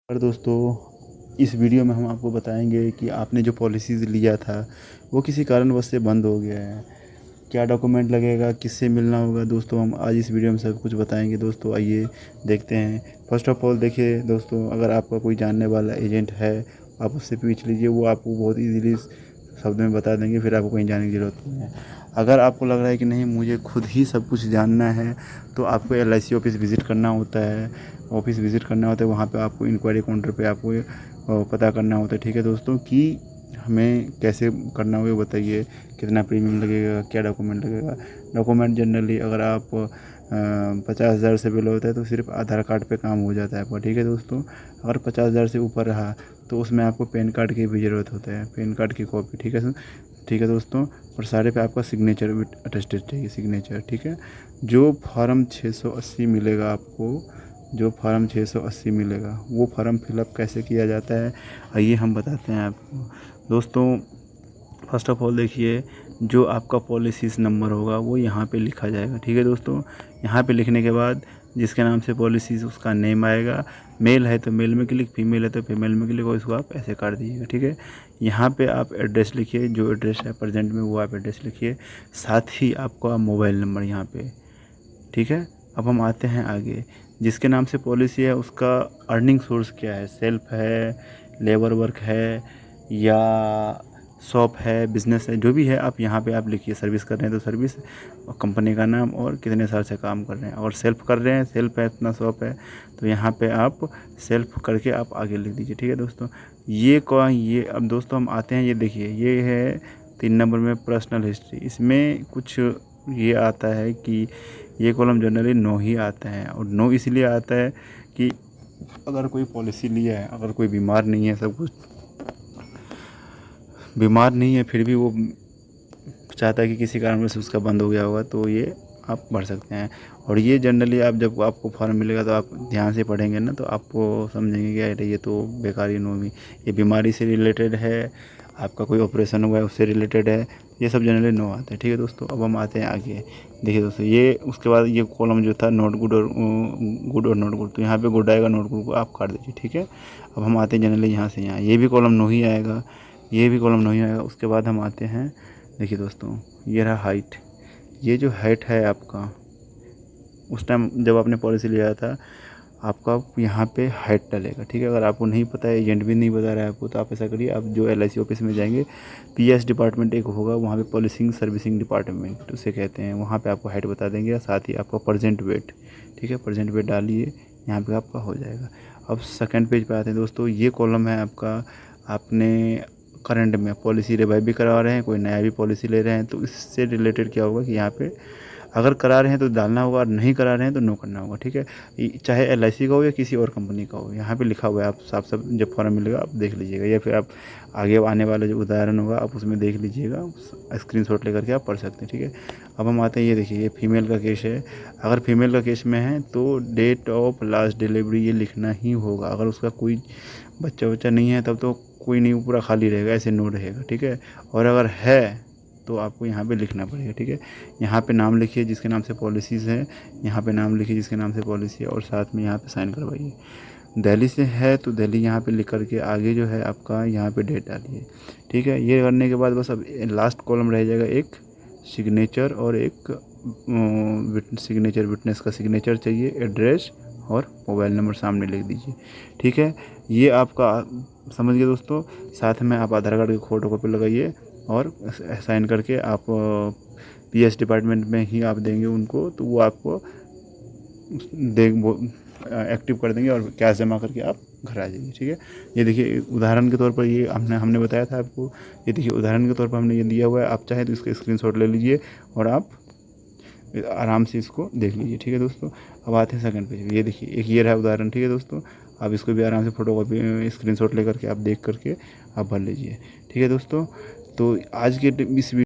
और दोस्तों, इस वीडियो में हम आपको बताएंगे कि आपने जो पॉलिसीज़ लिया था वो किसी कारणवश से बंद हो गया है। क्या डॉक्यूमेंट लगेगा, किससे मिलना होगा, दोस्तों हम आज इस वीडियो में सब कुछ बताएंगे। दोस्तों आइए देखते हैं। फर्स्ट ऑफ ऑल देखिए दोस्तों, अगर आपका कोई जानने वाला एजेंट है आप उससे पूछ लीजिए, वो आपको बहुत इजीली शब्द में बता देंगे, फिर आपको कहीं जाने की ज़रूरत नहीं है। अगर आपको लग रहा है कि नहीं मुझे खुद ही सब कुछ जानना है तो आपको LIC ऑफिस विज़िट करना होता है। ऑफिस विज़िट करना होता है, वहाँ पे आपको इंक्वायरी काउंटर पे आपको पता करना होता है। ठीक है दोस्तों, कि हमें कैसे करना होगा बताइए, कितना प्रीमियम लगेगा, क्या डॉक्यूमेंट लगेगा। डॉक्यूमेंट जनरली अगर आप 50,000 से बिलो होता है तो सिर्फ आधार कार्ड पे काम हो जाता है आपका। ठीक है दोस्तों, अगर 50,000 से ऊपर रहा तो उसमें आपको पैन कार्ड की भी ज़रूरत होता है, पैन कार्ड की कॉपी। ठीक है सर, ठीक है दोस्तों। और सारे पे आपका सिग्नेचर भी अटेस्टेड चाहिए, सिग्नेचर। ठीक है, जो फॉर्म 680 मिलेगा आपको, जो फॉर्म 680 मिलेगा वो फॉर्म फिलअप कैसे किया जाता है आइए हम बताते हैं आपको। दोस्तों फर्स्ट ऑफ ऑल देखिए, जो आपका पॉलिसीज़ नंबर होगा वो यहाँ पे लिखा जाएगा। ठीक है दोस्तों, यहाँ पे लिखने के बाद जिसके नाम से पॉलिसीज़ उसका नेम आएगा। मेल है तो मेल में क्लिक, फीमेल है तो फीमेल में क्लिक, और इसको आप ऐसे कर दीजिएगा। ठीक है, यहाँ पे आप एड्रेस लिखिए, जो एड्रेस है प्रेजेंट में वो आप एड्रेस लिखिए, साथ ही आपका मोबाइल नंबर यहाँ पे। ठीक है, अब हम आते हैं आगे। जिसके नाम से पॉलिसी है उसका अर्निंग सोर्स क्या है, सेल्फ है, लेबर वर्क है, या शॉप है, बिज़नेस है, जो भी है आप यहाँ पे आप लिखिए। सर्विस कर रहे हैं तो सर्विस, और कंपनी का नाम, और कितने साल से काम कर रहे हैं। और सेल्फ कर रहे हैं, सेल्फ है, इतना शॉप है, तो यहाँ पे आप सेल्फ करके आप आगे लिख दीजिए। ठीक है दोस्तों, ये अब दोस्तों हम आते हैं, ये देखिए ये है 3 नंबर में पर्सनल हिस्ट्री। इसमें कुछ ये आता है कि ये कॉलम जनरली नो ही आता है, और नो इसलिए आता है कि अगर कोई पॉलिसी लिया है, अगर कोई बीमार नहीं है, सब कुछ बीमार नहीं है, फिर भी वो चाहता है कि किसी कारण से उसका बंद हो गया होगा, तो ये आप भर सकते हैं। और ये जनरली आप जब आपको फॉर्म मिलेगा तो आप ध्यान से पढ़ेंगे ना, तो आपको समझेंगे कि अरे ये तो बेकारी नो भी, ये बीमारी से रिलेटेड है, आपका कोई ऑपरेशन हुआ है उससे रिलेटेड है, ये सब जनरली नो आता है। ठीक है दोस्तों, अब हम आते हैं आगे। देखिए दोस्तों, ये उसके बाद ये कॉलम जो था नॉट गुड और गुड और नॉट गुड, तो यहाँ पे गुड आएगा, नॉट गुड को आप काट दीजिए। ठीक है, अब हम आते हैं जनरली यहाँ से यहाँ, ये भी कॉलम नो ही आएगा, ये भी कॉलम नो ही आएगा। उसके बाद हम आते हैं, देखिए दोस्तों ये रहा हाइट। ये जो हाइट है आपका, उस टाइम जब आपने पॉलिसी लिया था आपका यहाँ पे हाइट डलेगा। ठीक है, अगर आपको नहीं पता है, एजेंट भी नहीं बता रहा है आपको, तो आप ऐसा करिए, आप जो LIC ऑफिस में जाएंगे, PS डिपार्टमेंट एक होगा वहाँ पे, पॉलिसिंग सर्विसिंग डिपार्टमेंट उसे कहते हैं, वहाँ पे आपको हाइट बता देंगे, और साथ ही आपका प्रेजेंट वेट। ठीक है, प्रेजेंट वेट डालिए, यहाँ पे आपका हो जाएगा। अब सेकंड पेज पे आते हैं दोस्तों, ये कॉलम है आपका, आपने करंट में पॉलिसी रिवाइव भी करवा रहे हैं, कोई नया भी पॉलिसी ले रहे हैं, तो इससे रिलेटेड क्या होगा कि यहाँ पे अगर करा रहे हैं तो डालना होगा, और नहीं करा रहे हैं तो नो करना होगा। ठीक है, चाहे LIC का हो या किसी और कंपनी का हो, यहाँ पे लिखा हुआ है, आप साफ साफ जब फॉर्म मिलेगा आप देख लीजिएगा, या फिर आप आगे आने वाला जो उदाहरण होगा आप उसमें देख लीजिएगा, स्क्रीनशॉट लेकर के आप पढ़ सकते हैं। ठीक है, अब हम आते हैं, ये देखिए ये फीमेल का केस है। अगर फीमेल का केस में है तो डेट ऑफ लास्ट डिलीवरी ये लिखना ही होगा। अगर उसका कोई बच्चा नहीं है तब तो कोई नहीं, पूरा खाली रहेगा, ऐसे नो रहेगा। ठीक है, और अगर है तो आपको यहाँ पे लिखना पड़ेगा। ठीक है, यहाँ पे नाम लिखिए जिसके नाम से पॉलिसीज़ है, यहाँ पे नाम लिखिए जिसके नाम से पॉलिसी है, और साथ में यहाँ पे साइन करवाइए। दिल्ली से है तो दिल्ली यहाँ पे लिख करके आगे जो है आपका यहाँ पे डेट डालिए। ठीक है, ये करने के बाद बस अब लास्ट कॉलम रह जाएगा एक सिग्नेचर, और एक सिग्नेचर, विटनेस का सिग्नेचर चाहिए, एड्रेस और मोबाइल नंबर सामने लिख दीजिए। ठीक है, ये आपका समझ गए दोस्तों। साथ में आप आधार कार्ड की फोटो कॉपी लगाइए, और साइन करके आप PS डिपार्टमेंट में ही आप देंगे उनको, तो वो आपको एक्टिव कर देंगे, और कैश जमा करके आप घर आ जाइए। ठीक है, ये देखिए उदाहरण के तौर पर, ये हमने बताया था आपको, ये देखिए उदाहरण के तौर पर हमने ये दिया हुआ है, आप चाहे तो इसका स्क्रीनशॉट ले लीजिए और आप आराम से इसको देख लीजिए। ठीक है दोस्तों, अब आते हैं सेकंड पेज। ये देखिए एक ये रहा उदाहरण। ठीक है दोस्तों, आप इसको भी आराम से फोटो कॉपी स्क्रीनशॉट लेकर के आप देख करके आप भर लीजिए। ठीक है दोस्तों, तो आज के इस